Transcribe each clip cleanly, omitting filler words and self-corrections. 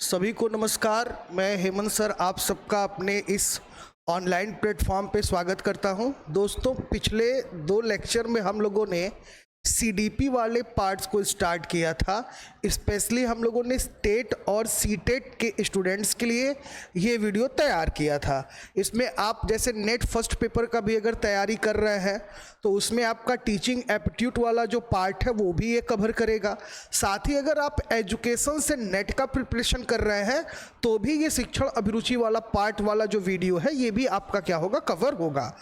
सभी को नमस्कार। मैं हेमंत सर आप सबका अपने इस ऑनलाइन प्लेटफॉर्म पे स्वागत करता हूं। दोस्तों, पिछले 2 लेक्चर में हम लोगों ने सीडीपी वाले पार्ट्स को स्टार्ट किया था। स्पेशली हम लोगों ने स्टेट और सीटेट के स्टूडेंट्स के लिए ये वीडियो तैयार किया था। इसमें आप जैसे नेट फर्स्ट पेपर का भी अगर तैयारी कर रहे हैं तो उसमें आपका टीचिंग एप्टीट्यूड वाला जो पार्ट है वो भी ये कवर करेगा। साथ ही अगर आप एजुकेशन से नेट का प्रिपरेशन कर रहे हैं तो भी ये शिक्षण अभिरुचि वाला पार्ट वाला जो वीडियो है ये भी आपका क्या होगा, कवर होगा।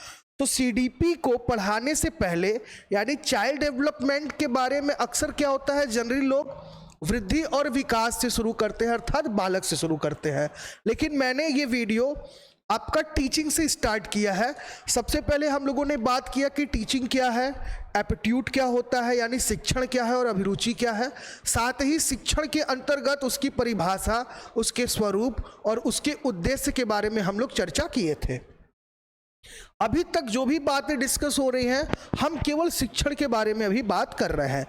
तो सीडीपी को पढ़ाने से पहले यानी चाइल्ड डेवलपमेंट के बारे में अक्सर क्या होता है, जनरली लोग वृद्धि और विकास से शुरू करते हैं, अर्थात बालक से शुरू करते हैं। लेकिन मैंने ये वीडियो आपका टीचिंग से स्टार्ट किया है। सबसे पहले हम लोगों ने बात किया कि टीचिंग क्या है, एप्टीट्यूड क्या होता है यानी शिक्षण क्या है और अभिरुचि क्या है। साथ ही शिक्षण के अंतर्गत उसकी परिभाषा, उसके स्वरूप और उसके उद्देश्य के बारे में हम लोग चर्चा किए थे। अभी तक जो भी बातें डिस्कस हो रही हैं हम केवल शिक्षण के बारे में अभी बात कर रहे हैं।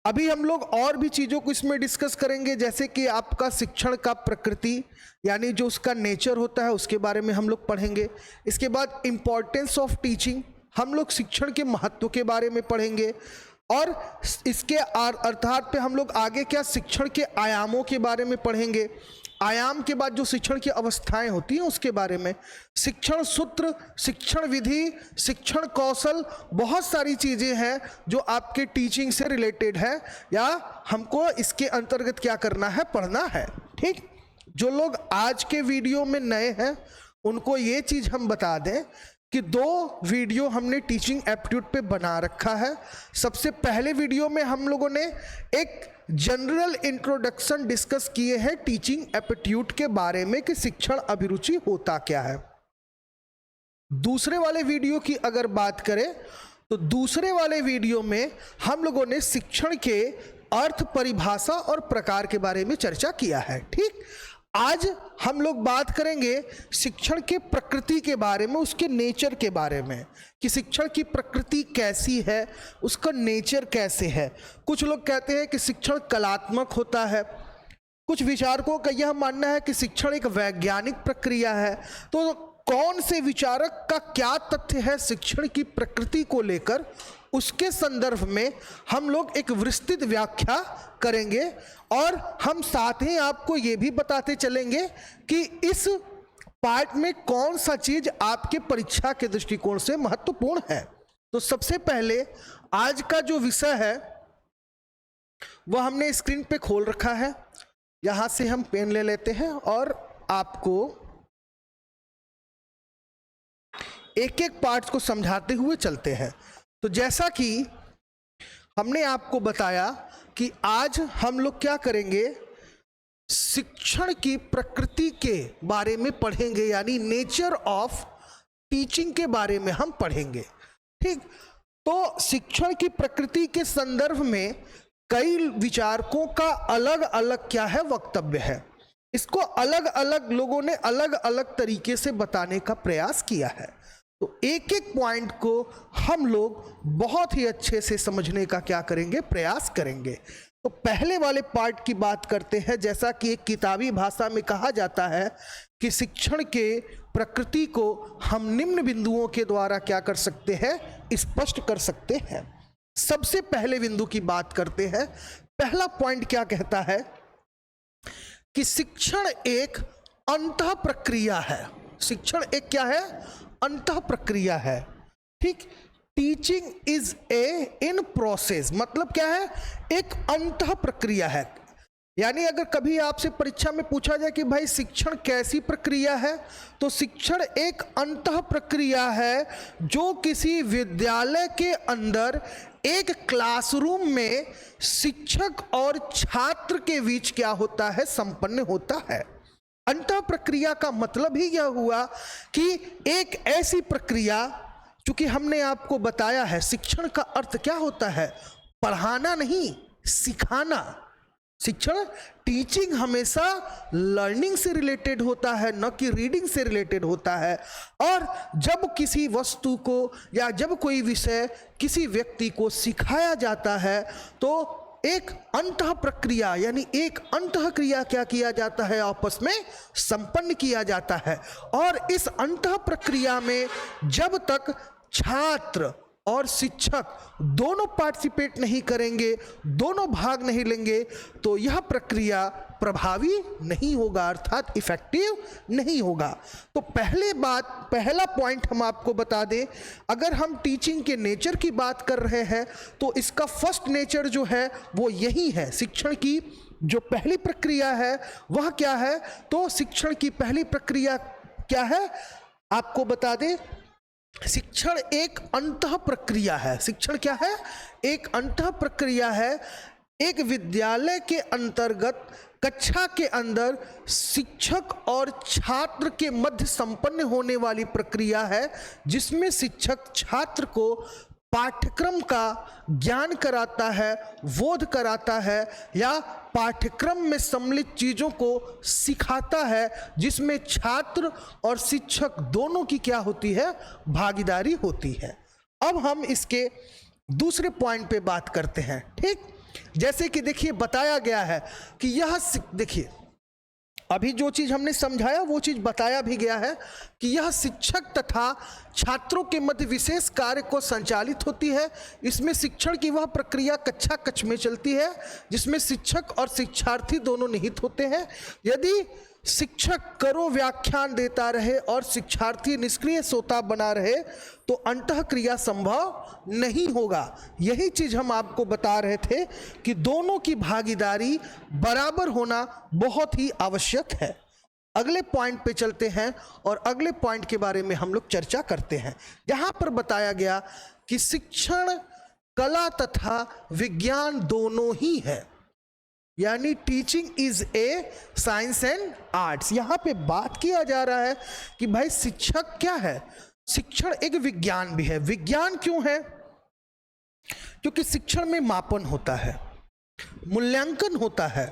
अभी हम लोग और भी चीज़ों को इसमें डिस्कस करेंगे, जैसे कि आपका शिक्षण का प्रकृति यानी जो उसका नेचर होता है उसके बारे में हम लोग पढ़ेंगे। इसके बाद इम्पॉर्टेंस ऑफ टीचिंग, हम लोग शिक्षण के महत्व के बारे में पढ़ेंगे। और इसके अर्थात पे हम लोग आगे क्या शिक्षण के आयामों के बारे में पढ़ेंगे। आयाम के बाद जो शिक्षण की अवस्थाएं होती हैं उसके बारे में, शिक्षण सूत्र, शिक्षण विधि, शिक्षण कौशल, बहुत सारी चीज़ें हैं जो आपके टीचिंग से रिलेटेड है या हमको इसके अंतर्गत क्या करना है, पढ़ना है। ठीक, जो लोग आज के वीडियो में नए हैं उनको ये चीज़ हम बता दें कि 2 वीडियो हमने टीचिंग एप्टीट्यूड पे बना रखा है। सबसे पहले वीडियो में हम लोगों ने एक जनरल इंट्रोडक्शन डिस्कस किए हैं टीचिंग एप्टीट्यूड के बारे में कि शिक्षण अभिरुचि होता क्या है। दूसरे वाले वीडियो की अगर बात करें तो दूसरे वाले वीडियो में हम लोगों ने शिक्षण के अर्थ, परिभाषा और प्रकार के बारे में चर्चा किया है। ठीक, आज हम लोग बात करेंगे शिक्षण के प्रकृति के बारे में, उसके नेचर के बारे में कि शिक्षण की प्रकृति कैसी है, उसका नेचर कैसे है। कुछ लोग कहते हैं कि शिक्षण कलात्मक होता है, कुछ विचारकों का यह मानना है कि शिक्षण एक वैज्ञानिक प्रक्रिया है। तो कौन से विचारक का क्या तथ्य है शिक्षण की प्रकृति को लेकर, उसके संदर्भ में हम लोग एक विस्तृत व्याख्या करेंगे। और हम साथ ही आपको ये भी बताते चलेंगे कि इस पार्ट में कौन सा चीज आपके परीक्षा के दृष्टिकोण से महत्वपूर्ण है। तो सबसे पहले आज का जो विषय है वह हमने स्क्रीन पे खोल रखा है। यहां से हम पेन ले लेते हैं और आपको एक एक पार्ट को समझाते हुए चलते हैं। तो जैसा कि हमने आपको बताया कि आज हम लोग क्या करेंगे, शिक्षण की प्रकृति के बारे में पढ़ेंगे यानी नेचर ऑफ टीचिंग के बारे में हम पढ़ेंगे। ठीक, तो शिक्षण की प्रकृति के संदर्भ में कई विचारकों का अलग अलग क्या है, वक्तव्य है। इसको अलग अलग लोगों ने अलग अलग तरीके से बताने का प्रयास किया है। तो एक एक पॉइंट को हम लोग बहुत ही अच्छे से समझने का क्या करेंगे, प्रयास करेंगे। तो पहले वाले पार्ट की बात करते हैं। जैसा कि एक किताबी भाषा में कहा जाता है कि शिक्षण के प्रकृति को हम निम्न बिंदुओं के द्वारा क्या कर सकते हैं, स्पष्ट कर सकते हैं। सबसे पहले बिंदु की बात करते हैं। पहला पॉइंट क्या कहता है कि शिक्षण एक अंतः प्रक्रिया है। शिक्षण एक क्या है, अंतः प्रक्रिया है। ठीक, teaching is a in process, मतलब क्या है, एक अंतः प्रक्रिया है। यानी अगर कभी आपसे परीक्षा में पूछा जाए कि भाई शिक्षण कैसी प्रक्रिया है, तो शिक्षण एक अंतः प्रक्रिया है जो किसी विद्यालय के अंदर एक क्लासरूम में शिक्षक और छात्र के बीच क्या होता है, संपन्न होता है। अंतः प्रक्रिया का मतलब ही यह हुआ कि एक ऐसी प्रक्रिया, चूंकि हमने आपको बताया है शिक्षण का अर्थ क्या होता है, पढ़ाना नहीं, सिखाना। शिक्षण, टीचिंग हमेशा लर्निंग से रिलेटेड होता है, न कि रीडिंग से रिलेटेड होता है। और जब किसी वस्तु को या जब कोई विषय किसी व्यक्ति को सिखाया जाता है तो एक अंतः प्रक्रिया यानी एक अंतः क्रिया क्या किया जाता है, आपस में संपन्न किया जाता है। और इस अंतः प्रक्रिया में जब तक छात्र और शिक्षक दोनों पार्टिसिपेट नहीं करेंगे, दोनों भाग नहीं लेंगे, तो यह प्रक्रिया प्रभावी नहीं होगा, अर्थात इफेक्टिव नहीं होगा। तो पहला पॉइंट हम आपको बता दें, अगर हम टीचिंग के नेचर की बात कर रहे हैं तो इसका फर्स्ट नेचर जो है वो यही है। शिक्षण की जो पहली प्रक्रिया है वह क्या है, तो शिक्षण की पहली प्रक्रिया क्या है आपको बता दें, शिक्षण एक अंतः प्रक्रिया है। शिक्षण क्या है, एक अंतः प्रक्रिया है। एक विद्यालय के अंतर्गत कक्षा के अंदर शिक्षक और छात्र के मध्य संपन्न होने वाली प्रक्रिया है, जिसमें शिक्षक छात्र को पाठ्यक्रम का ज्ञान कराता है, बोध कराता है या पाठ्यक्रम में सम्मिलित चीज़ों को सिखाता है, जिसमें छात्र और शिक्षक दोनों की क्या होती है, भागीदारी होती है। अब हम इसके दूसरे पॉइंट पे बात करते हैं। ठीक, जैसे कि देखिए बताया गया है कि यह देखिए अभी जो चीज़ हमने समझाया वो चीज़ बताया भी गया है कि यह शिक्षक तथा छात्रों के मध्य विशेष कार्य को संचालित होती है। इसमें शिक्षण की वह प्रक्रिया कक्षा कक्ष में चलती है जिसमें शिक्षक और शिक्षार्थी दोनों निहित होते हैं। यदि शिक्षक करो व्याख्यान देता रहे और शिक्षार्थी निष्क्रिय श्रोता बना रहे तो अंतः क्रिया संभव नहीं होगा। यही चीज़ हम आपको बता रहे थे कि दोनों की भागीदारी बराबर होना बहुत ही आवश्यक है। अगले पॉइंट पे चलते हैं और अगले पॉइंट के बारे में हम लोग चर्चा करते हैं। यहाँ पर बताया गया कि शिक्षण कला तथा विज्ञान दोनों ही है, यानी teaching is a science and arts. यहाँ पे बात किया जा रहा है कि भाई शिक्षक क्या है, शिक्षण एक विज्ञान भी है। विज्ञान क्यों है, क्योंकि शिक्षण में मापन होता है, मूल्यांकन होता है,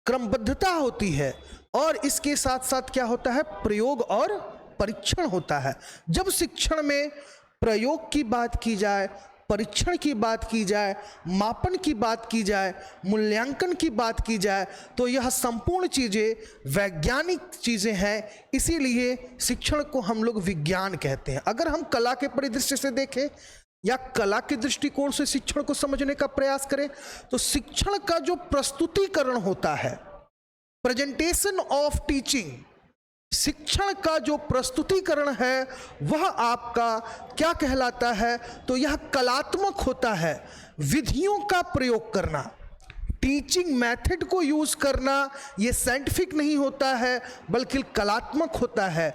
क्रमबद्धता होती है और इसके साथ साथ क्या होता है, प्रयोग और परीक्षण होता है। जब शिक्षण में प्रयोग की बात की जाए, परीक्षण की बात की जाए, मापन की बात की जाए, मूल्यांकन की बात की जाए, तो यह संपूर्ण चीज़ें वैज्ञानिक चीज़ें हैं। इसीलिए शिक्षण को हम लोग विज्ञान कहते हैं। अगर हम कला के परिदृश्य से देखें या कला के दृष्टिकोण से शिक्षण को समझने का प्रयास करें तो शिक्षण का जो प्रस्तुतिकरण होता है, प्रेजेंटेशन ऑफ टीचिंग, शिक्षण का जो प्रस्तुतिकरण है वह आपका क्या कहलाता है, तो यह कलात्मक होता है। विधियों का प्रयोग करना, टीचिंग मेथड को यूज करना, यह साइंटिफिक नहीं होता है बल्कि कलात्मक होता है।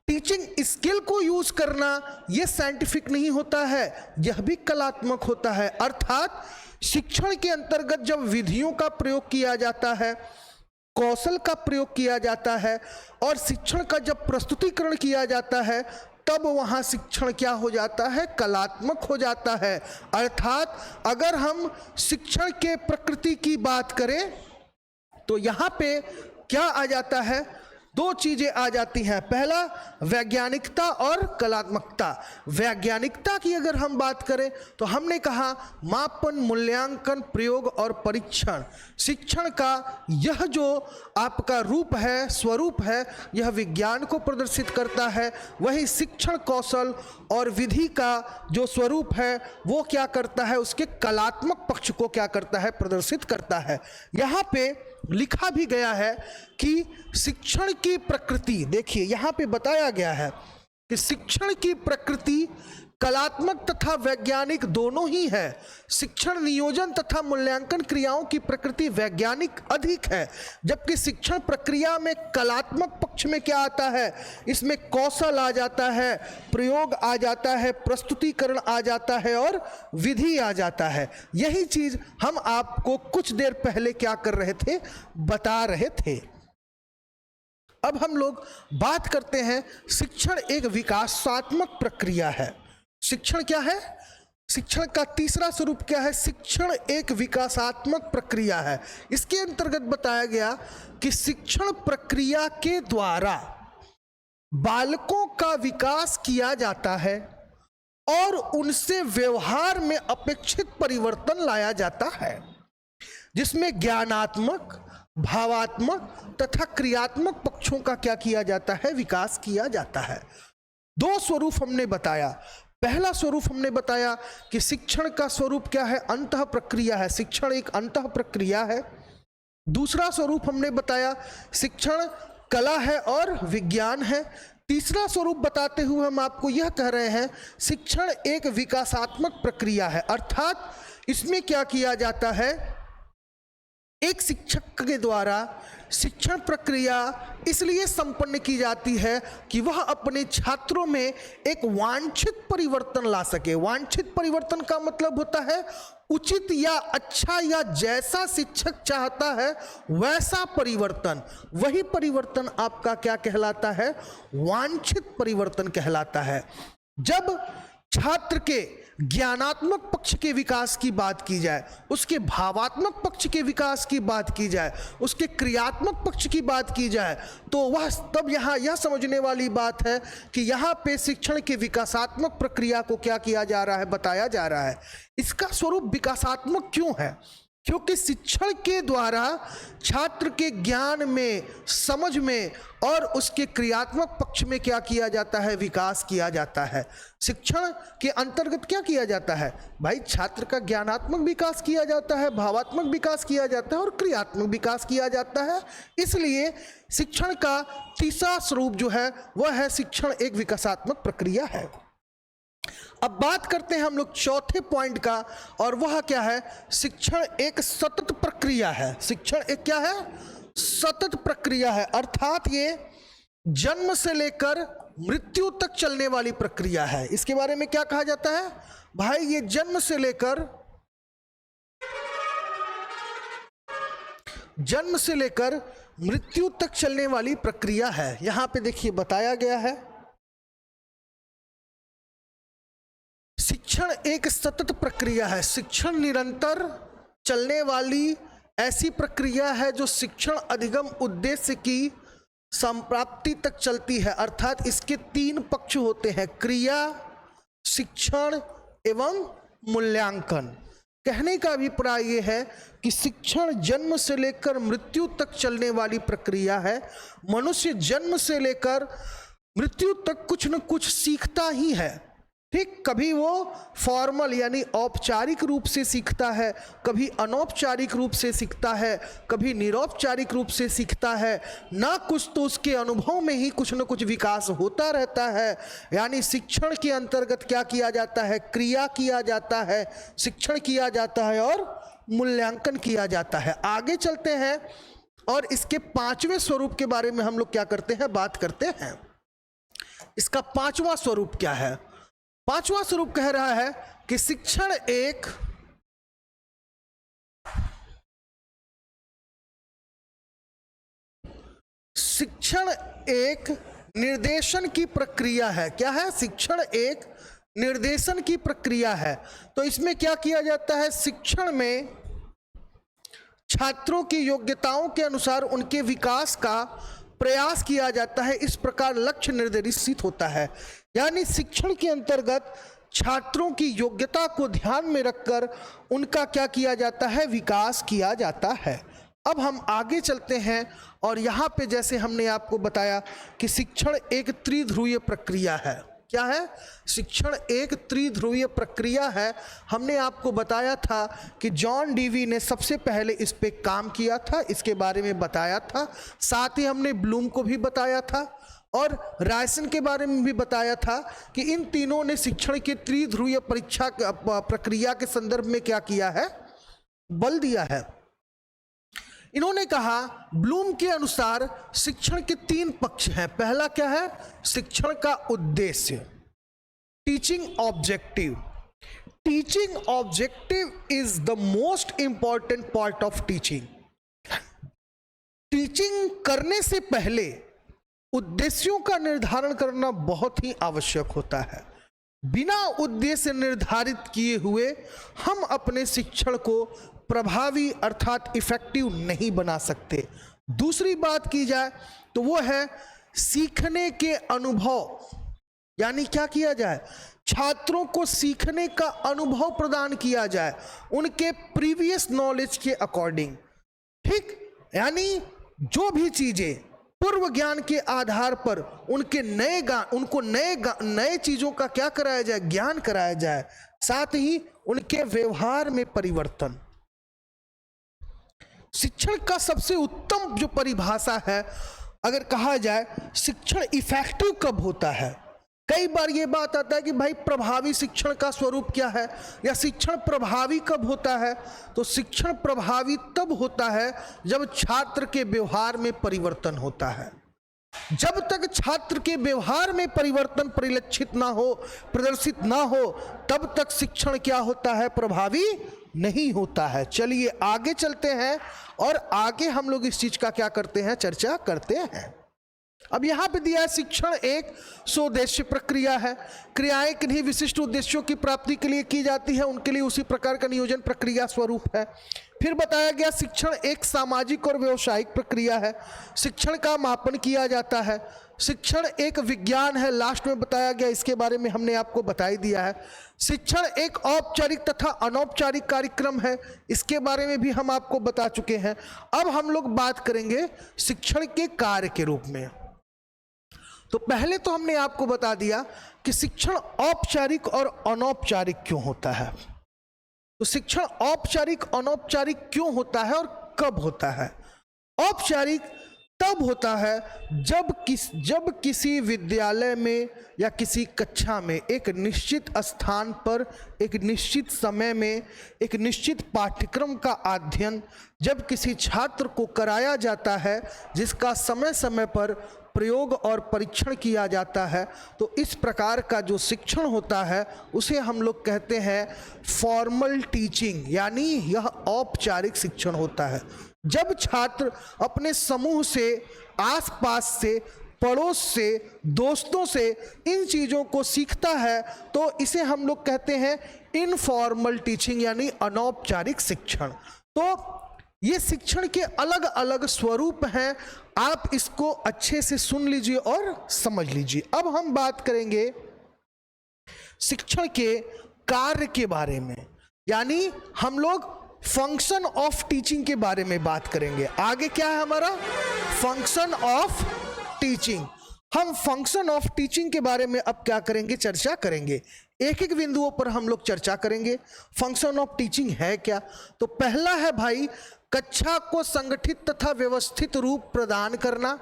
टीचिंग स्किल को यूज करना यह साइंटिफिक नहीं होता है, यह भी कलात्मक होता है। अर्थात शिक्षण के अंतर्गत जब विधियों का प्रयोग किया जाता है, कौशल का प्रयोग किया जाता है और शिक्षण का जब प्रस्तुतिकरण किया जाता है, तब वहाँ शिक्षण क्या हो जाता है, कलात्मक हो जाता है। अर्थात अगर हम शिक्षण के प्रकृति की बात करें तो यहाँ पे क्या आ जाता है, दो चीजें आ जाती हैं। पहला वैज्ञानिकता और कलात्मकता। वैज्ञानिकता की अगर हम बात करें तो हमने कहा मापन, मूल्यांकन, प्रयोग और परीक्षण। शिक्षण का यह जो आपका रूप है, स्वरूप है, यह विज्ञान को प्रदर्शित करता है। वही शिक्षण कौशल और विधि का जो स्वरूप है वो क्या करता है, उसके कलात्मक पक्ष को क्या करता है, प्रदर्शित करता है। यहाँ पे लिखा भी गया है कि शिक्षण की प्रकृति, देखिए यहाँ पे बताया गया है कि शिक्षण की प्रकृति कलात्मक तथा वैज्ञानिक दोनों ही है। शिक्षण नियोजन तथा मूल्यांकन क्रियाओं की प्रकृति वैज्ञानिक अधिक है, जबकि शिक्षण प्रक्रिया में कलात्मक पक्ष में क्या आता है, इसमें कौशल आ जाता है, प्रयोग आ जाता है, प्रस्तुतिकरण आ जाता है और विधि आ जाता है। यही चीज हम आपको कुछ देर पहले क्या कर रहे थे, बता रहे थे। अब हम लोग बात करते हैं, शिक्षण एक विकासात्मक प्रक्रिया है। शिक्षण क्या है, शिक्षण का तीसरा स्वरूप क्या है, शिक्षण एक विकासात्मक प्रक्रिया है। इसके अंतर्गत बताया गया कि शिक्षण प्रक्रिया के द्वारा बालकों का विकास किया जाता है और उनसे व्यवहार में अपेक्षित परिवर्तन लाया जाता है। जिसमें ज्ञानात्मक, भावात्मक तथा क्रियात्मक पक्षों का क्या किया जाता है, विकास किया जाता है। दो स्वरूप हमने बताया। पहला स्वरूप हमने बताया कि शिक्षण का स्वरूप क्या है, अंतः प्रक्रिया है, शिक्षण एक अंतः प्रक्रिया है। दूसरा स्वरूप हमने बताया शिक्षण कला है और विज्ञान है। तीसरा स्वरूप बताते हुए हम आपको यह कह रहे हैं शिक्षण एक विकासात्मक प्रक्रिया है, अर्थात इसमें क्या किया जाता है, एक शिक्षक के द्वारा शिक्षण प्रक्रिया इसलिए संपन्न की जाती है कि वह अपने छात्रों में एक वांछित परिवर्तन ला सके। वांछित परिवर्तन का मतलब होता है उचित या अच्छा या जैसा शिक्षक चाहता है वैसा परिवर्तन। वही परिवर्तन आपका क्या कहलाता है, वांछित परिवर्तन कहलाता है। जब छात्र के ज्ञानात्मक पक्ष के विकास की बात की जाए, उसके भावात्मक पक्ष के विकास की बात की जाए, उसके क्रियात्मक पक्ष की बात की जाए, तो वह तब यहाँ यह समझने वाली बात है कि यहाँ पे शिक्षण के विकासात्मक प्रक्रिया को क्या किया जा रहा है, बताया जा रहा है। इसका स्वरूप विकासात्मक क्यों है, क्योंकि शिक्षण के द्वारा छात्र के ज्ञान में, समझ में और उसके क्रियात्मक पक्ष में क्या किया जाता है, विकास किया जाता है। शिक्षण के अंतर्गत क्या किया जाता है भाई, छात्र का ज्ञानात्मक विकास किया जाता है, भावात्मक विकास किया जाता है और क्रियात्मक विकास किया जाता है। इसलिए शिक्षण का तीसरा स्वरूप जो है वह है शिक्षण एक विकासात्मक प्रक्रिया है। अब बात करते हैं हम लोग चौथे पॉइंट का, और वह क्या है, शिक्षण एक सतत प्रक्रिया है। शिक्षण एक क्या है, सतत प्रक्रिया है, अर्थात ये जन्म से लेकर मृत्यु तक चलने वाली प्रक्रिया है। इसके बारे में क्या कहा जाता है भाई, ये जन्म से लेकर मृत्यु तक चलने वाली प्रक्रिया है। यहां पे देखिए बताया गया है शिक्षण एक सतत प्रक्रिया है। शिक्षण निरंतर चलने वाली ऐसी प्रक्रिया है जो शिक्षण अधिगम उद्देश्य की संप्राप्ति तक चलती है, अर्थात इसके तीन पक्ष होते हैं, क्रिया, शिक्षण एवं मूल्यांकन। कहने का अभिप्राय यह है कि शिक्षण जन्म से लेकर मृत्यु तक चलने वाली प्रक्रिया है। मनुष्य जन्म से लेकर मृत्यु तक कुछ न कुछ सीखता ही है, ठीक। कभी वो फॉर्मल यानी औपचारिक रूप से सीखता है, कभी अनौपचारिक रूप से सीखता है, कभी निरौपचारिक रूप से सीखता है, ना कुछ तो उसके अनुभव में ही कुछ न कुछ विकास होता रहता है। यानी शिक्षण के अंतर्गत क्या किया जाता है, क्रिया किया जाता है, शिक्षण किया जाता है और मूल्यांकन किया जाता है। आगे चलते हैं और इसके पांचवें स्वरूप के बारे में हम लोग क्या करते हैं, बात करते हैं। इसका पांचवा स्वरूप क्या है, पांचवा स्वरूप कह रहा है कि शिक्षण एक निर्देशन की प्रक्रिया है। क्या है, शिक्षण एक निर्देशन की प्रक्रिया है। तो इसमें क्या किया जाता है, शिक्षण में छात्रों की योग्यताओं के अनुसार उनके विकास का प्रयास किया जाता है, इस प्रकार लक्ष्य निर्देशित होता है। यानी शिक्षण के अंतर्गत छात्रों की योग्यता को ध्यान में रखकर उनका क्या किया जाता है, विकास किया जाता है। अब हम आगे चलते हैं और यहाँ पे जैसे हमने आपको बताया कि शिक्षण एक त्रिध्रुवीय प्रक्रिया है। क्या है, शिक्षण एक त्रिध्रुवीय प्रक्रिया है। हमने आपको बताया था कि जॉन डीवी ने सबसे पहले इस पे काम किया था, इसके बारे में बताया था। साथ ही हमने ब्लूम को भी बताया था और रायसन के बारे में भी बताया था कि इन तीनों ने शिक्षण के त्रिध्रुवीय प्रक्रिया के संदर्भ में क्या किया है, बल दिया है। इन्होंने कहा ब्लूम के अनुसार शिक्षण के तीन पक्ष हैं। पहला क्या है, शिक्षण का उद्देश्य, teaching objective. Teaching objective is the most important part of teaching. Teaching करने से पहले उद्देश्यों का निर्धारण करना बहुत ही आवश्यक होता है। बिना उद्देश्य निर्धारित किए हुए हम अपने शिक्षण को प्रभावी अर्थात इफेक्टिव नहीं बना सकते। दूसरी बात की जाए तो वो है सीखने के अनुभव, यानी क्या किया जाए, छात्रों को सीखने का अनुभव प्रदान किया जाए उनके प्रीवियस नॉलेज के अकॉर्डिंग। ठीक, यानी जो भी चीजें पूर्व ज्ञान के आधार पर उनके नए चीजों का क्या कराया जाए, ज्ञान कराया जाए। साथ ही उनके व्यवहार में परिवर्तन। शिक्षण का सबसे उत्तम जो परिभाषा है, अगर कहा जाए शिक्षण इफेक्टिव कब होता है। कई बार ये बात आता है कि भाई प्रभावी शिक्षण का स्वरूप क्या है, या शिक्षण प्रभावी कब होता है। तो शिक्षण प्रभावी तब होता है जब छात्र के व्यवहार में परिवर्तन होता है। जब तक छात्र के व्यवहार में परिवर्तन परिलक्षित ना हो, प्रदर्शित ना हो, तब तक शिक्षण क्या होता है, प्रभावी नहीं होता है। चलिए आगे चलते हैं और आगे हम लोग इस चीज का क्या करते हैं, चर्चा करते हैं। अब यहां पे दिया है शिक्षण एक स्वोद्देश्य प्रक्रिया है। क्रियाएं किन्हीं विशिष्ट उद्देश्यों की प्राप्ति के लिए की जाती है, उनके लिए उसी प्रकार का नियोजन प्रक्रिया स्वरूप है। फिर बताया गया शिक्षण एक सामाजिक और व्यवसायिक प्रक्रिया है। शिक्षण का मापन किया जाता है। शिक्षण एक विज्ञान है, लास्ट में बताया गया, इसके बारे में हमने आपको बता ही दिया है। शिक्षण एक औपचारिक तथा अनौपचारिक कार्यक्रम है, इसके बारे में भी हम आपको बता चुके हैं। अब हम लोग बात करेंगे शिक्षण के कार्य के रूप में। तो पहले तो हमने आपको बता दिया कि शिक्षण औपचारिक और अनौपचारिक क्यों होता है। तो शिक्षण औपचारिक अनौपचारिक क्यों होता है और कब होता है। औपचारिक तब होता है जब किसी विद्यालय में या किसी कक्षा में एक निश्चित स्थान पर, एक निश्चित समय में, एक निश्चित पाठ्यक्रम का अध्ययन जब किसी छात्र को कराया जाता है, जिसका समय समय पर प्रयोग और परीक्षण किया जाता है, तो इस प्रकार का जो शिक्षण होता है उसे हम लोग कहते हैं फॉर्मल टीचिंग, यानी यह औपचारिक शिक्षण होता है। जब छात्र अपने समूह से, आसपास से, पड़ोस से, दोस्तों से इन चीज़ों को सीखता है तो इसे हम लोग कहते हैं इनफॉर्मल टीचिंग, यानी अनौपचारिक शिक्षण। तो ये शिक्षण के अलग अलग स्वरूप हैं, आप इसको अच्छे से सुन लीजिए और समझ लीजिए। अब हम बात करेंगे शिक्षण के कार्य के बारे में, यानी हम लोग फंक्शन ऑफ टीचिंग के बारे में बात करेंगे। आगे क्या है हमारा, फंक्शन ऑफ टीचिंग। हम फंक्शन ऑफ टीचिंग के बारे में अब क्या करेंगे, चर्चा करेंगे। एक एक बिंदुओं पर हम लोग चर्चा करेंगे। फंक्शन ऑफ टीचिंग है क्या। तो पहला है भाई, कक्षा को संगठित तथा व्यवस्थित रूप प्रदान करना।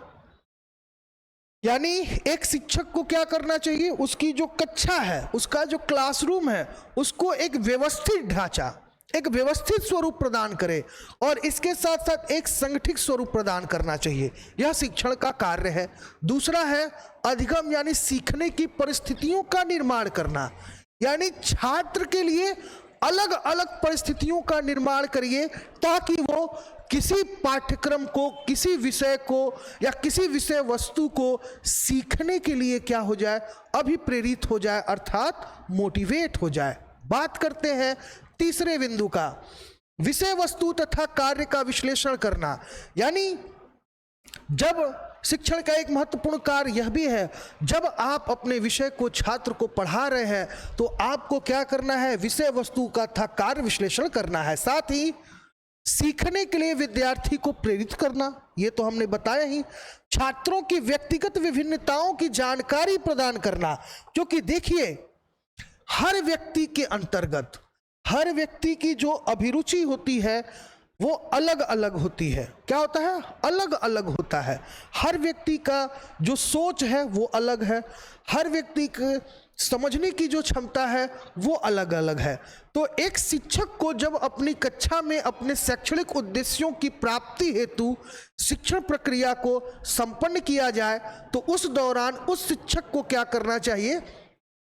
यानी एक शिक्षक को क्या करना चाहिए, उसकी जो कक्षा है, उसका जो क्लासरूम है, उसको एक व्यवस्थित ढांचा, एक व्यवस्थित स्वरूप प्रदान करे और इसके साथ साथ एक संगठित स्वरूप प्रदान करना चाहिए। यह शिक्षण का कार्य है। दूसरा है अधिगम, यानी सीखने की परिस्थितियों का निर्माण करना, यानी छात्र के लिए अलग अलग परिस्थितियों का निर्माण करिए ताकि वो किसी पाठ्यक्रम को, किसी विषय को या किसी विषय वस्तु को सीखने के लिए क्या हो जाए, अभिप्रेरित हो जाए, अर्थात मोटिवेट हो जाए। बात करते हैं तीसरे बिंदु का, विषय वस्तु तथा कार्य का विश्लेषण करना। यानी जब शिक्षण का एक महत्वपूर्ण कार्य यह भी है, जब आप अपने विषय को छात्र को पढ़ा रहे हैं तो आपको क्या करना है, विषय वस्तु का था कार्य विश्लेषण करना है। साथ ही सीखने के लिए विद्यार्थी को प्रेरित करना, ये तो हमने बताया ही। छात्रों की व्यक्तिगत विभिन्नताओं की जानकारी प्रदान करना, क्योंकि देखिए हर व्यक्ति के अंतर्गत, हर व्यक्ति की जो अभिरुचि होती है वो अलग अलग होती है। क्या होता है, अलग अलग होता है। हर व्यक्ति का जो सोच है वो अलग है, हर व्यक्ति के समझने की जो क्षमता है वो अलग अलग है। तो एक शिक्षक को जब अपनी कक्षा में अपने शैक्षणिक उद्देश्यों की प्राप्ति हेतु शिक्षण प्रक्रिया को संपन्न किया जाए तो उस दौरान उस शिक्षक को क्या करना चाहिए,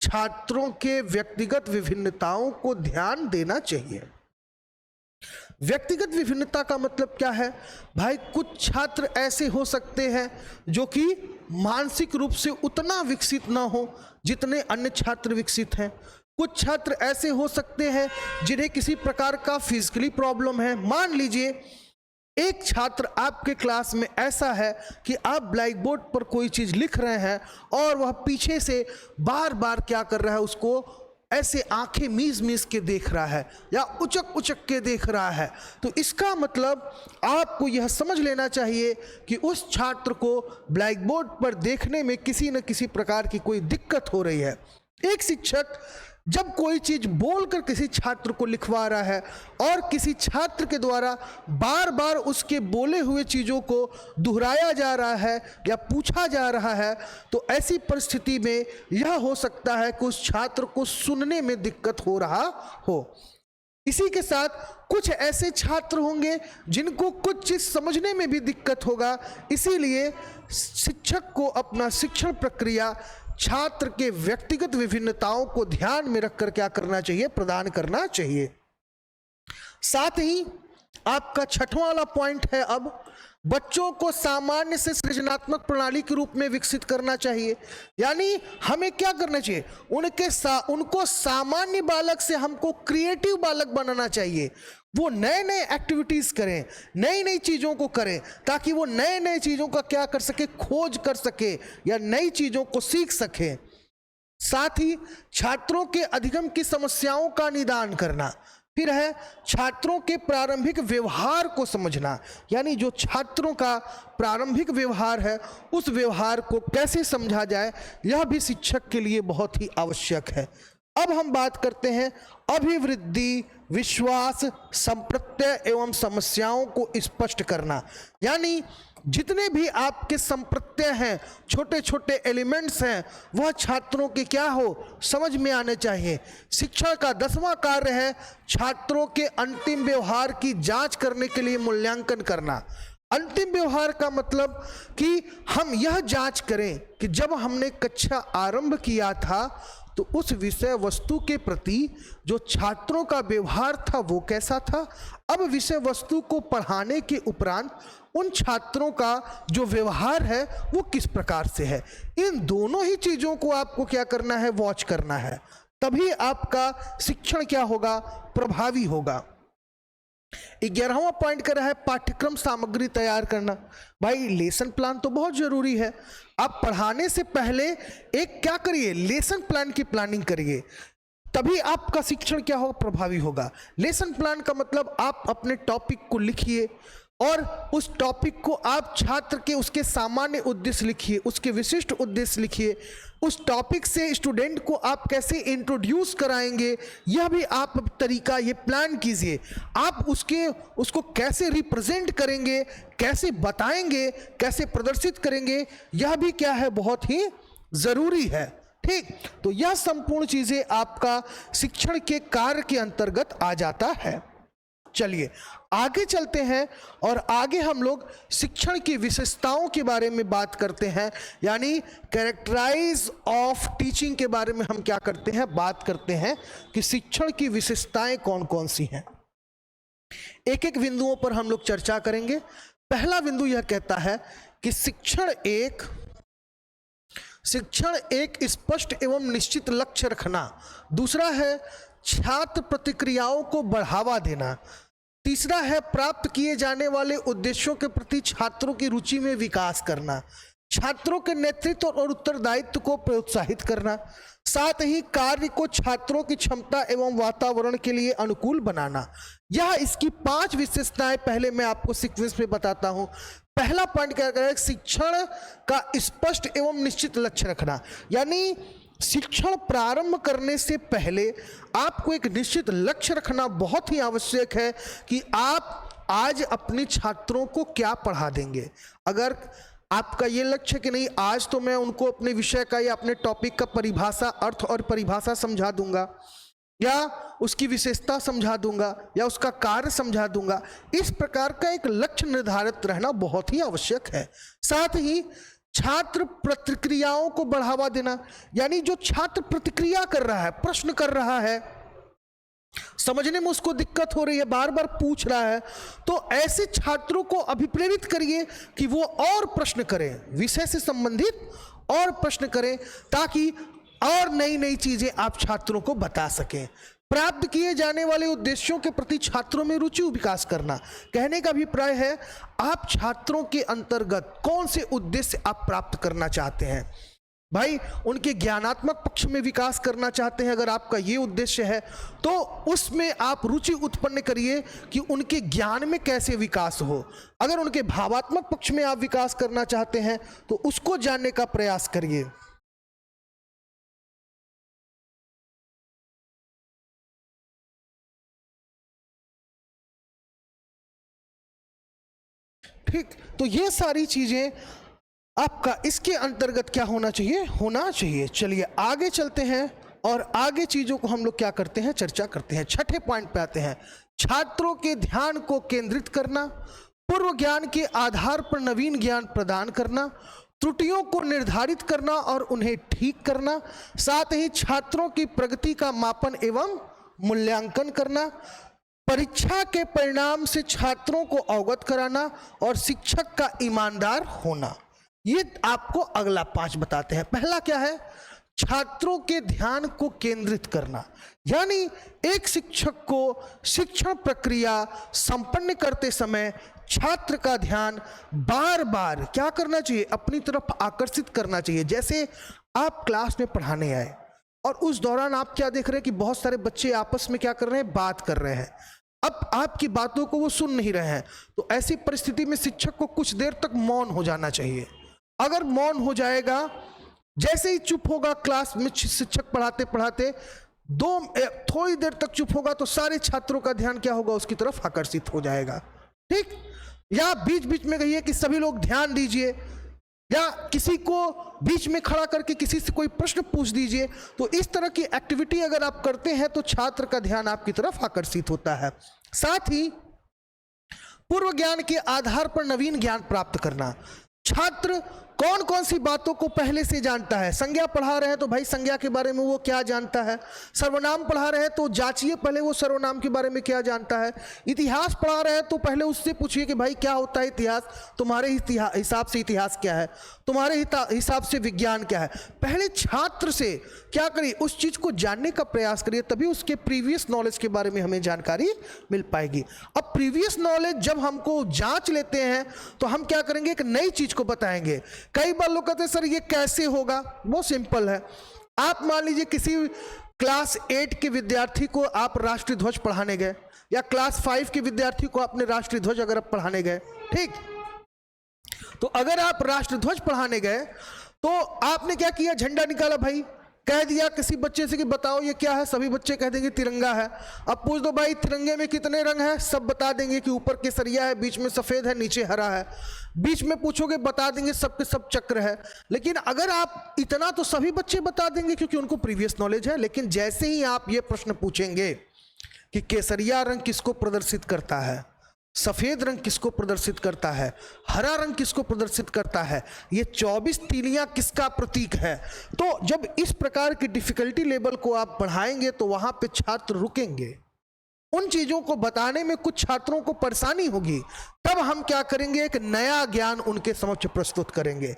छात्रों के व्यक्तिगत विभिन्नताओं को ध्यान देना चाहिए। व्यक्तिगत विभिन्नता का मतलब क्या है भाई, कुछ छात्र ऐसे हो सकते हैं जो कि मानसिक रूप से उतना विकसित ना हो जितने अन्य छात्र विकसित हैं। कुछ छात्र ऐसे हो सकते हैं जिन्हें किसी प्रकार का फिजिकली प्रॉब्लम है। मान लीजिए एक छात्र आपके क्लास में ऐसा है कि आप ब्लैक बोर्ड पर कोई चीज़ लिख रहे हैं और वह पीछे से बार बार क्या कर रहा है, उसको ऐसे आंखें मीज मीज के देख रहा है या उचक उचक के देख रहा है, तो इसका मतलब आपको यह समझ लेना चाहिए कि उस छात्र को ब्लैक बोर्ड पर देखने में किसी न किसी प्रकार की कोई दिक्कत हो रही है। एक शिक्षक जब कोई चीज बोलकर किसी छात्र को लिखवा रहा है और किसी छात्र के द्वारा बार बार उसके बोले हुए चीज़ों को दोहराया जा रहा है या पूछा जा रहा है, तो ऐसी परिस्थिति में यह हो सकता है कि उस छात्र को सुनने में दिक्कत हो रहा हो। इसी के साथ कुछ ऐसे छात्र होंगे जिनको कुछ चीज़ समझने में भी दिक्कत होगा, इसीलिए शिक्षक को अपना शिक्षण प्रक्रिया छात्र के व्यक्तिगत विभिन्नताओं को ध्यान में रखकर क्या करना चाहिए, प्रदान करना चाहिए। साथ ही आपका छठवां वाला पॉइंट है, अब बच्चों को सामान्य से सृजनात्मक प्रणाली के रूप में विकसित करना चाहिए। यानी हमें क्या करना चाहिए, उनको सामान्य बालक से हमको क्रिएटिव बालक बनाना चाहिए। वो नए नए एक्टिविटीज़ करें, नई नई चीज़ों को करें, ताकि वो नए नए चीज़ों का क्या कर सके, खोज कर सके या नई चीज़ों को सीख सके। साथ ही छात्रों के अधिगम की समस्याओं का निदान करना। फिर है छात्रों के प्रारंभिक व्यवहार को समझना, यानी जो छात्रों का प्रारंभिक व्यवहार है उस व्यवहार को कैसे समझा जाए, यह भी शिक्षक के लिए बहुत ही आवश्यक है। अब हम बात करते हैं अभिवृद्धि, विश्वास, संप्रत्यय एवं समस्याओं को स्पष्ट करना। यानी जितने भी आपके संप्रत्यय हैं, छोटे छोटे एलिमेंट्स हैं, वह छात्रों के क्या हो, समझ में आने चाहिए। शिक्षा का 10वां कार्य है छात्रों के अंतिम व्यवहार की जांच करने के लिए मूल्यांकन करना। अंतिम व्यवहार का मतलब कि हम यह जांच करें कि जब हमने कक्षा आरंभ किया था तो उस विषय वस्तु के प्रति जो छात्रों का व्यवहार था वो कैसा था, अब विषय वस्तु को पढ़ाने के उपरांत उन छात्रों का जो व्यवहार है वो किस प्रकार से है। इन दोनों ही चीज़ों को आपको क्या करना है, वॉच करना है, तभी आपका शिक्षण क्या होगा, प्रभावी होगा। 11वां पॉइंट कर रहा है पाठ्यक्रम सामग्री तैयार करना। भाई लेसन प्लान तो बहुत जरूरी है। आप पढ़ाने से पहले एक क्या करिए, लेसन प्लान की प्लानिंग करिए, तभी आपका शिक्षण क्या होगा, प्रभावी होगा। लेसन प्लान का मतलब आप अपने टॉपिक को लिखिए और उस टॉपिक को आप छात्र के उसके सामान्य उद्देश्य लिखिए, उसके विशिष्ट उद्देश्य लिखिए। उस टॉपिक से स्टूडेंट को आप कैसे इंट्रोड्यूस कराएंगे, यह भी आप तरीका ये प्लान कीजिए। आप उसको कैसे रिप्रेजेंट करेंगे, कैसे बताएंगे, कैसे प्रदर्शित करेंगे, यह भी क्या है, बहुत ही ज़रूरी है। ठीक, तो यह संपूर्ण चीज़ें आपका शिक्षण के कार्य के अंतर्गत आ जाता है। चलिए आगे चलते हैं और आगे हम लोग शिक्षण की विशेषताओं के बारे में बात करते हैं, यानी कैरेक्टराइज ऑफ टीचिंग के बारे में हम क्या करते हैं, बात करते हैं कि शिक्षण की विशेषताएं कौन कौन सी हैं। एक एक बिंदुओं पर हम लोग चर्चा करेंगे। पहला बिंदु यह कहता है कि शिक्षण एक स्पष्ट एवं निश्चित लक्ष्य रखना। दूसरा है छात्र प्रतिक्रियाओं को बढ़ावा देना। तीसरा है प्राप्त किए जाने वाले उद्देश्यों के प्रति छात्रों की रुचि में विकास करना। छात्रों के नेतृत्व और उत्तरदायित्व को प्रोत्साहित करना। साथ ही कार्य को छात्रों की क्षमता एवं वातावरण के लिए अनुकूल बनाना। यह इसकी 5 विशेषताएं पहले मैं आपको सीक्वेंस में बताता हूं। पहला पॉइंट क्या है, शिक्षण का स्पष्ट एवं निश्चित लक्ष्य रखना। यानी शिक्षण प्रारंभ करने से पहले आपको एक निश्चित लक्ष्य रखना बहुत ही आवश्यक है कि आप आज अपने छात्रों को क्या पढ़ा देंगे। अगर आपका ये लक्ष्य कि नहीं, आज तो मैं उनको अपने विषय का या अपने टॉपिक का परिभाषा, अर्थ और परिभाषा समझा दूंगा या उसकी विशेषता समझा दूंगा या उसका कार्य समझा दूंगा, इस प्रकार का एक लक्ष्य निर्धारित रहना बहुत ही आवश्यक है। साथ ही छात्र प्रतिक्रियाओं को बढ़ावा देना, यानी जो छात्र प्रतिक्रिया कर रहा है, प्रश्न कर रहा है, समझने में उसको दिक्कत हो रही है, बार बार पूछ रहा है, तो ऐसे छात्रों को अभिप्रेरित करिए कि वो और प्रश्न करें, विषय से संबंधित और प्रश्न करें, ताकि और नई नई चीजें आप छात्रों को बता सकें। प्राप्त किए जाने वाले उद्देश्यों के प्रति छात्रों में रुचि विकास करना। कहने का अभिप्राय है आप छात्रों के अंतर्गत कौन से उद्देश्य आप प्राप्त करना चाहते हैं। भाई उनके ज्ञानात्मक पक्ष में विकास करना चाहते हैं, अगर आपका ये उद्देश्य है तो उसमें आप रुचि उत्पन्न करिए कि उनके ज्ञान में कैसे विकास हो। अगर उनके भावात्मक पक्ष में आप विकास करना चाहते हैं तो उसको जानने का प्रयास करिए। ठीक, तो ये सारी चीजें आपका इसके अंतर्गत क्या होना चाहिए। चलिए आगे चलते हैं और आगे चीजों को हम लोग क्या करते हैं, चर्चा करते हैं। छठे पॉइंट पे आते हैं, छात्रों के ध्यान को केंद्रित करना, पूर्व ज्ञान के आधार पर नवीन ज्ञान प्रदान करना, त्रुटियों को निर्धारित करना और उन्हें ठीक करना, साथ ही छात्रों की प्रगति का मापन एवं मूल्यांकन करना, परीक्षा के परिणाम से छात्रों को अवगत कराना और शिक्षक का ईमानदार होना। ये आपको अगला 5 बताते हैं। पहला क्या है, छात्रों के ध्यान को केंद्रित करना, यानी एक शिक्षक को शिक्षण प्रक्रिया संपन्न करते समय छात्र का ध्यान बार बार क्या करना चाहिए, अपनी तरफ आकर्षित करना चाहिए। जैसे आप क्लास में पढ़ाने आए और उस दौरान आप क्या देख रहे हैं कि बहुत सारे बच्चे आपस में क्या कर रहे हैं, बात कर रहे हैं। अब आपकी बातों को वो सुन नहीं रहे हैं, तो ऐसी परिस्थिति में शिक्षक को कुछ देर तक मौन हो जाना चाहिए। अगर मौन हो जाएगा, जैसे ही चुप होगा, क्लास में शिक्षक पढ़ाते पढ़ाते थोड़ी देर तक चुप होगा तो सारे छात्रों का ध्यान क्या होगा, उसकी तरफ आकर्षित हो जाएगा। ठीक, या बीच बीच में कहिए कि सभी लोग ध्यान दीजिए, या किसी को बीच में खड़ा करके किसी से कोई प्रश्न पूछ दीजिए। तो इस तरह की एक्टिविटी अगर आप करते हैं तो छात्र का ध्यान आपकी तरफ आकर्षित होता है। साथ ही पूर्व ज्ञान के आधार पर नवीन ज्ञान प्राप्त करना, छात्र कौन कौन सी बातों को पहले से जानता है। संज्ञा पढ़ा रहे हैं तो भाई संज्ञा के बारे में वो क्या जानता है, सर्वनाम पढ़ा रहे हैं तो जांचिए पहले वो सर्वनाम के बारे में क्या जानता है, इतिहास पढ़ा रहे हैं तो पहले उससे पूछिए कि भाई क्या होता है इतिहास, तुम्हारे हिसाब से इतिहास क्या है, तुम्हारे हिसाब से विज्ञान क्या है। पहले छात्र से क्या करिए, उस चीज को जानने का प्रयास करिए, तभी उसके प्रीवियस नॉलेज के बारे में हमें जानकारी मिल पाएगी। अब प्रीवियस नॉलेज जब हमको जांच लेते हैं तो हम क्या करेंगे, एक नई चीज को बताएंगे। कई बार लोग कहते हैं सर ये कैसे होगा, बहुत सिंपल है। आप मान लीजिए किसी क्लास 8 के विद्यार्थी को आप राष्ट्रीय ध्वज पढ़ाने गए, या क्लास 5 के विद्यार्थी को आपने राष्ट्रीय ध्वज अगर आप पढ़ाने गए, ठीक, तो अगर आप राष्ट्रीय ध्वज पढ़ाने गए तो आपने क्या किया, झंडा निकाला, भाई कह दिया किसी बच्चे से कि बताओ ये क्या है, सभी बच्चे कह देंगे तिरंगा है। अब पूछ दो भाई तिरंगे में कितने रंग हैं, सब बता देंगे कि ऊपर केसरिया है, बीच में सफेद है, नीचे हरा है। बीच में पूछोगे बता देंगे सब के सब चक्र है। लेकिन अगर आप इतना तो सभी बच्चे बता देंगे क्योंकि उनको प्रीवियस नॉलेज है। लेकिन जैसे ही आप ये प्रश्न पूछेंगे कि केसरिया रंग किसको प्रदर्शित करता है, सफेद रंग किसको प्रदर्शित करता है, हरा रंग किसको प्रदर्शित करता है, ये 24 तीलियां किसका प्रतीक है, तो जब इस प्रकार की डिफिकल्टी लेवल को आप बढ़ाएंगे तो वहां पे छात्र रुकेंगे। उन चीजों को बताने में कुछ छात्रों को परेशानी होगी, तब हम क्या करेंगे, एक नया ज्ञान उनके समक्ष प्रस्तुत करेंगे।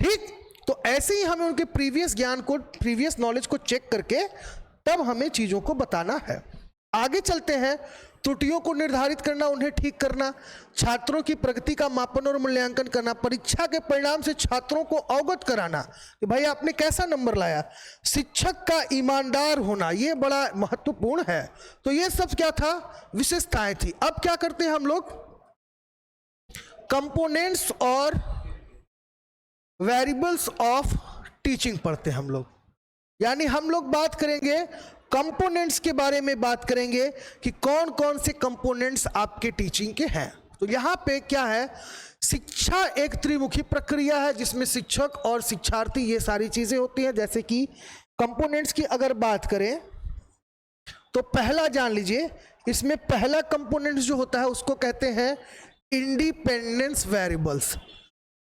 ठीक, तो ऐसे ही हमें उनके प्रीवियस ज्ञान को, प्रीवियस नॉलेज को चेक करके तब हमें चीजों को बताना है। आगे चलते हैं, त्रुटियों को निर्धारित करना, उन्हें ठीक करना, छात्रों की प्रगति का मापन और मूल्यांकन करना, परीक्षा के परिणाम से छात्रों को अवगत कराना कि भाई आपने कैसा नंबर लाया, शिक्षक का ईमानदार होना, ये बड़ा महत्वपूर्ण है। तो ये सब क्या था, विशेषताएं थी। अब क्या करते हैं हम लोग, कंपोनेंट्स और वेरिएबल्स ऑफ टीचिंग पढ़ते हैं हम लोग। यानी हम लोग बात करेंगे कंपोनेंट्स के बारे में, बात करेंगे कि कौन कौन से कंपोनेंट्स आपके टीचिंग के हैं। तो यहां पे क्या है, शिक्षा एक त्रिमुखी प्रक्रिया है जिसमें शिक्षक और शिक्षार्थी ये सारी चीजें होती हैं। जैसे कि कंपोनेंट्स की अगर बात करें तो पहला जान लीजिए, इसमें पहला कंपोनेंट जो होता है उसको कहते हैं इंडिपेंडेंस वेरिएबल्स।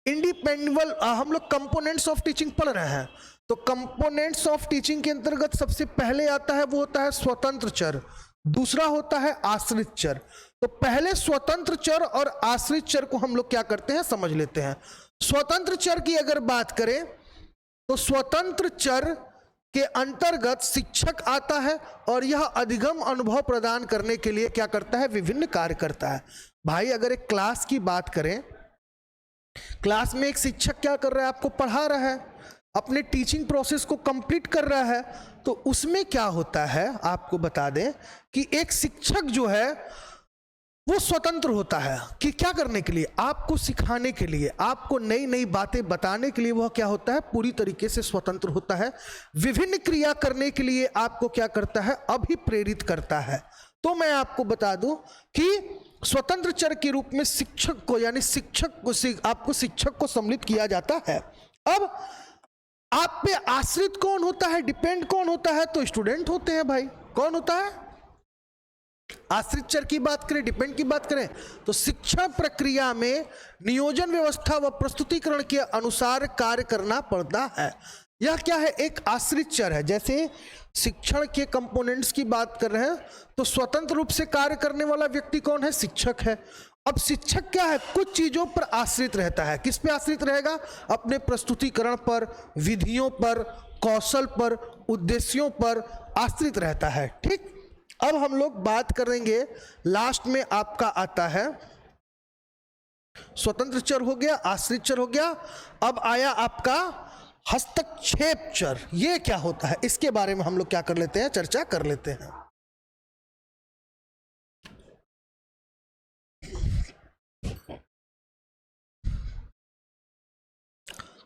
इंडिपेंडेबल हम लोग कंपोनेंट्स ऑफ टीचिंग पढ़ रहे हैं, तो कंपोनेंट्स ऑफ टीचिंग के अंतर्गत सबसे पहले आता है वो होता है स्वतंत्र चर, दूसरा होता है आश्रित चर। तो पहले स्वतंत्र चर और आश्रित चर को हम लोग क्या करते हैं, समझ लेते हैं। स्वतंत्र चर की अगर बात करें तो स्वतंत्र चर के अंतर्गत शिक्षक आता है और यह अधिगम अनुभव प्रदान करने के लिए क्या करता है, विभिन्न कार्य करता है। भाई अगर एक क्लास की बात करें, क्लास में एक शिक्षक क्या कर रहा है, आपको पढ़ा रहा है, अपने टीचिंग प्रोसेस को कंप्लीट कर रहा है, तो उसमें क्या होता है आपको बता दें कि एक शिक्षक जो है वो स्वतंत्र होता है कि क्या करने के लिए, आपको सिखाने के लिए, आपको नई नई बातें बताने के लिए वह क्या होता है, पूरी तरीके से स्वतंत्र होता है। विभिन्न क्रिया करने के लिए आपको क्या करता है, अभिप्रेरित करता है। तो मैं आपको बता दूं कि स्वतंत्र चर के रूप में शिक्षक को, यानी आपको शिक्षक को सम्मिलित किया जाता है। अब आप पे आश्रित कौन होता है, डिपेंड कौन होता है, तो स्टूडेंट होते हैं भाई। कौन होता है, आश्रित चर की बात करें, डिपेंड की बात करें, तो शिक्षण प्रक्रिया में नियोजन व्यवस्था व प्रस्तुतिकरण के अनुसार कार्य करना पड़ता है। यह क्या है, एक आश्रित चर है। जैसे शिक्षण के कंपोनेंट्स की बात कर रहे हैं तो स्वतंत्र रूप से कार्य करने वाला व्यक्ति कौन है, शिक्षक है। अब शिक्षक क्या है, कुछ चीजों पर आश्रित रहता है। किस पे आश्रित रहेगा, अपने प्रस्तुतिकरण पर, विधियों पर, कौशल पर, उद्देश्यों पर आश्रित रहता है। ठीक, अब हम लोग बात करेंगे, लास्ट में आपका आता है स्वतंत्र चर हो गया, आश्रित चर हो गया। अब आया आपका हस्तक्षेप चर। ये क्या होता है, इसके बारे में हम लोग क्या कर लेते हैं, चर्चा कर लेते हैं।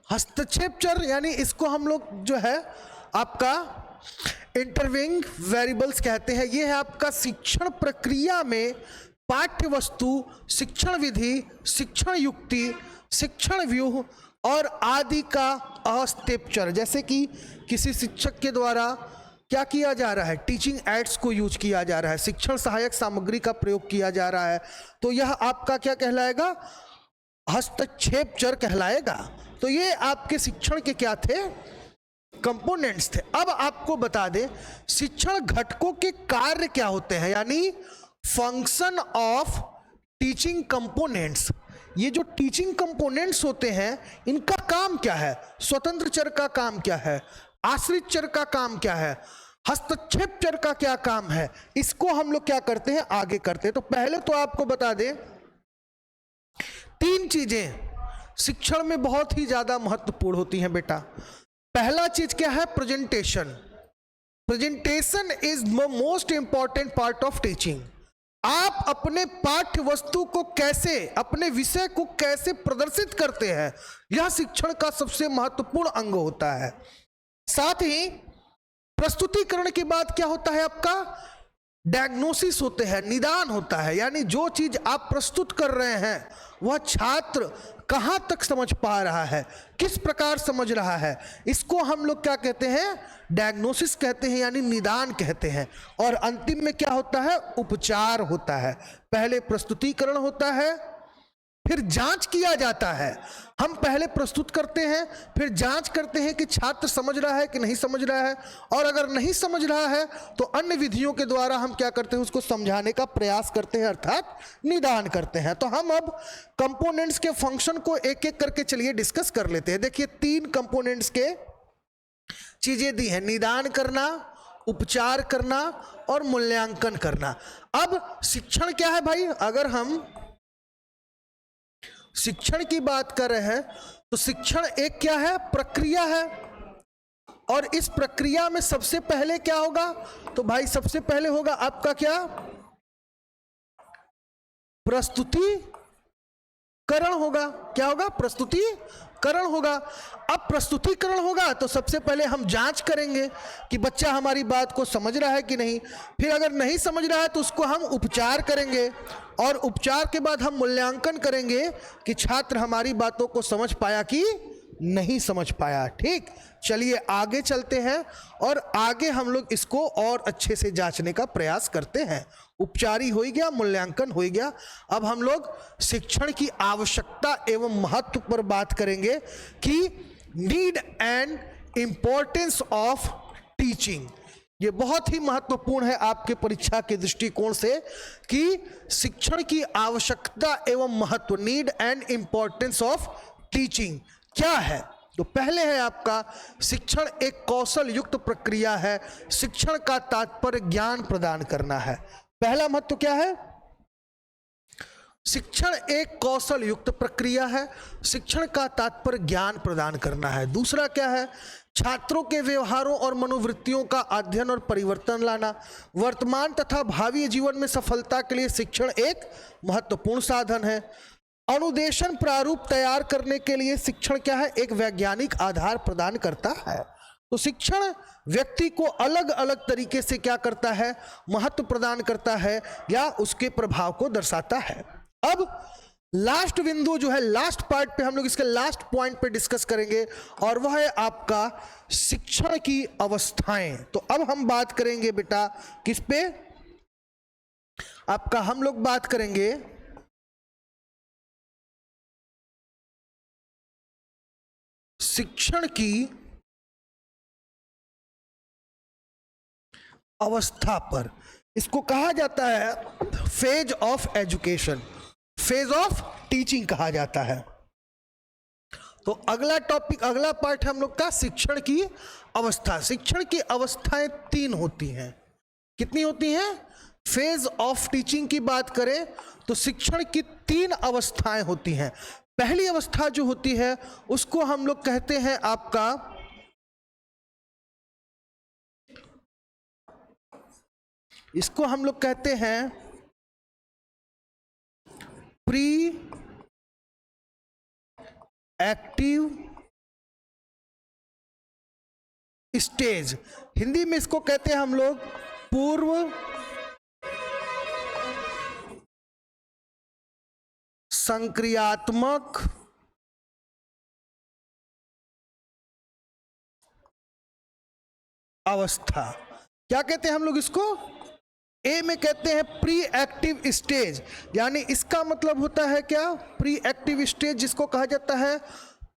हस्तक्षेप चर यानी इसको हम लोग जो है आपका इंटरवेनिंग वेरिएबल्स कहते हैं। यह है आपका शिक्षण प्रक्रिया में पाठ्य वस्तु, शिक्षण विधि, शिक्षण युक्ति, शिक्षण व्यूह और आदि का हस्तक्षेप चर। जैसे कि किसी शिक्षक के द्वारा क्या किया जा रहा है, टीचिंग एड्स को यूज किया जा रहा है, शिक्षण सहायक सामग्री का प्रयोग किया जा रहा है, तो यह आपका क्या कहलाएगा, हस्तक्षेप चर कहलाएगा। तो ये आपके शिक्षण के क्या थे, कंपोनेंट्स थे। अब आपको बता दें शिक्षण घटकों के कार्य क्या होते हैं, यानी फंक्शन ऑफ टीचिंग कंपोनेंट्स। ये जो टीचिंग कंपोनेंट्स होते हैं इनका काम क्या है, स्वतंत्र चर का काम क्या है, आश्रित चर का काम क्या है, हस्तक्षेप चर का क्या काम है, इसको हम लोग क्या करते हैं, आगे करते हैं। तो पहले तो आपको बता दें तीन चीजें शिक्षण में बहुत ही ज्यादा महत्वपूर्ण होती हैं बेटा। पहला चीज क्या है, presentation. Presentation is the most important part of teaching. आप अपने पाठ्य वस्तु को कैसे, अपने विषय को कैसे प्रदर्शित करते हैं, यह शिक्षण का सबसे महत्वपूर्ण अंग होता है। साथ ही प्रस्तुतिकरण के बाद क्या होता है आपका, डायग्नोसिस होते हैं, निदान होता है, यानी जो चीज आप प्रस्तुत कर रहे हैं वह छात्र कहां तक समझ पा रहा है, किस प्रकार समझ रहा है, इसको हम लोग क्या कहते हैं, डायग्नोसिस कहते हैं, यानी निदान कहते हैं। और अंतिम में क्या होता है, उपचार होता है। पहले प्रस्तुतिकरण होता है, फिर जांच किया जाता है। हम पहले प्रस्तुत करते हैं, फिर जांच करते हैं कि छात्र समझ रहा है कि नहीं समझ रहा है, और अगर नहीं समझ रहा है तो अन्य विधियों के द्वारा हम क्या करते हैं, उसको समझाने का प्रयास करते हैं, अर्थात निदान करते हैं। तो हम अब कंपोनेंट्स के फंक्शन को एक एक करके चलिए डिस्कस कर लेते हैं। देखिए तीन कंपोनेंट्स के चीजें दी हैं, निदान करना, उपचार करना और मूल्यांकन करना। अब शिक्षण क्या है भाई, अगर हम शिक्षण की बात कर रहे हैं तो शिक्षण एक क्या है, प्रक्रिया है। और इस प्रक्रिया में सबसे पहले क्या होगा, तो भाई सबसे पहले होगा आपका क्या, प्रस्तुतिकरण होगा। क्या होगा, प्रस्तुतिकरण होगा। अब प्रस्तुतिकरण होगा तो सबसे पहले हम जांच करेंगे कि बच्चा हमारी बात को समझ रहा है कि नहीं। फिर अगर नहीं समझ रहा है तो उसको हम उपचार करेंगे, और उपचार के बाद हम मूल्यांकन करेंगे कि छात्र हमारी बातों को समझ पाया कि नहीं समझ पाया। ठीक, चलिए आगे चलते हैं और आगे हम लोग इसको और अच्छे से जांचने का प्रयास करते हैं। उपचारी हो गया, मूल्यांकन हो गया। अब हम लोग शिक्षण की आवश्यकता एवं महत्व पर बात करेंगे कि need and importance of teaching. ये बहुत ही महत्वपूर्ण है आपके परीक्षा के दृष्टिकोण से कि शिक्षण की आवश्यकता एवं महत्व, need and importance of teaching क्या है। तो पहले है आपका शिक्षण एक कौशल युक्त प्रक्रिया है, शिक्षण का तात्पर्य ज्ञान प्रदान करना है। पहला महत्व क्या है? शिक्षण एक कौशल युक्त प्रक्रिया है, शिक्षण का तात्पर्य ज्ञान प्रदान करना है। दूसरा क्या है? छात्रों के व्यवहारों और मनोवृत्तियों का अध्ययन और परिवर्तन लाना। वर्तमान तथा भावी जीवन में सफलता के लिए शिक्षण एक महत्वपूर्ण साधन है। अनुदेशन प्रारूप तैयार करने के लिए शिक्षण क्या है? एक वैज्ञानिक आधार प्रदान करता है। तो शिक्षण व्यक्ति को अलग अलग तरीके से क्या करता है? महत्व प्रदान करता है या उसके प्रभाव को दर्शाता है। अब लास्ट बिंदु जो है, लास्ट पार्ट पे हम लोग इसके लास्ट पॉइंट पे डिस्कस करेंगे और वह है आपका शिक्षण की अवस्थाएं। तो अब हम बात करेंगे बेटा किस पे? आपका हम लोग बात करेंगे शिक्षण की अवस्था पर। इसको कहा जाता है phase of education, phase of teaching कहा जाता है। तो अगला टॉपिक, अगला पार्ट हम लोग का शिक्षण की अवस्था। शिक्षण की अवस्थाएं 3 होती हैं। कितनी होती हैं? फेज ऑफ टीचिंग की बात करें तो शिक्षण की 3 अवस्थाएं होती हैं। पहली अवस्था जो होती है उसको हम लोग कहते हैं आपका इसको हम लोग कहते हैं प्री एक्टिव स्टेज। हिंदी में इसको कहते हैं हम लोग पूर्व संक्रियात्मक अवस्था। क्या कहते हैं हम लोग इसको? ए में कहते हैं प्री एक्टिव स्टेज, यानी इसका मतलब होता है क्या? प्री एक्टिव स्टेज जिसको कहा जाता है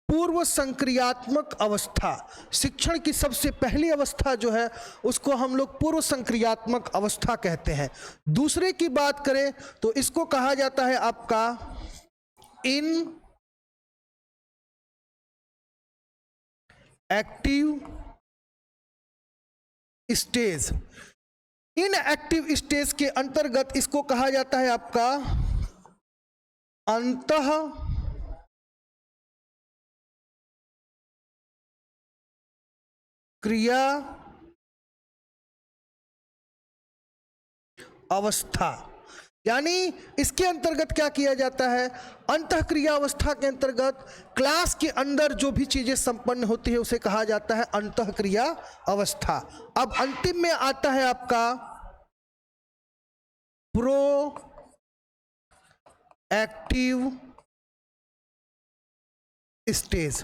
पूर्व संक्रियात्मक अवस्था। शिक्षण की सबसे पहली अवस्था जो है उसको हम लोग पूर्व संक्रियात्मक अवस्था कहते हैं। दूसरे की बात करें तो इसको कहा जाता है आपका इन एक्टिव स्टेज। इन एक्टिव स्टेज के अंतर्गत इसको कहा जाता है आपका अंतः क्रिया अवस्था। यानी इसके अंतर्गत क्या किया जाता है? अंतःक्रिया अवस्था के अंतर्गत क्लास के अंदर जो भी चीजें संपन्न होती है उसे कहा जाता है अंतःक्रिया अवस्था। अब अंतिम में आता है आपका pro active stage.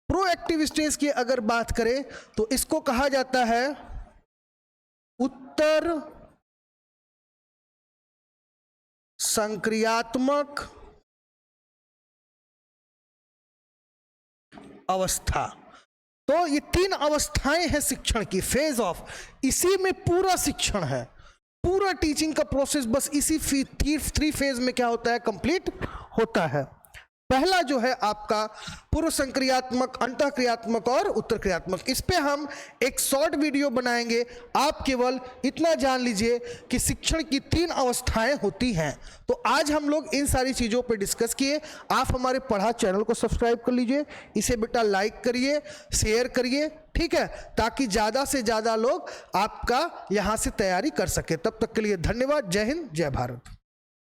Pro active stage की अगर बात करें तो इसको कहा जाता है उत्तर संक्रियात्मक अवस्था। तो ये 3 अवस्थाएं हैं शिक्षण की, फेज ऑफ। इसी में पूरा शिक्षण है, पूरा टीचिंग का प्रोसेस बस इसी 3 फेज में क्या होता है? कंप्लीट होता है। पहला जो है आपका पूर्व संक्रियात्मक, अंतःक्रियात्मक और उत्तर क्रियात्मक। इस पे हम एक शॉर्ट वीडियो बनाएंगे। आप केवल इतना जान लीजिए कि शिक्षण की 3 अवस्थाएं होती हैं। तो आज हम लोग इन सारी चीज़ों पे डिस्कस किए। आप हमारे पढ़ा चैनल को सब्सक्राइब कर लीजिए, इसे बेटा लाइक करिए, शेयर करिए, ठीक है, ताकि ज़्यादा से ज़्यादा लोग आपका यहाँ से तैयारी कर सके। तब तक के लिए धन्यवाद। जय हिंद, जय भारत।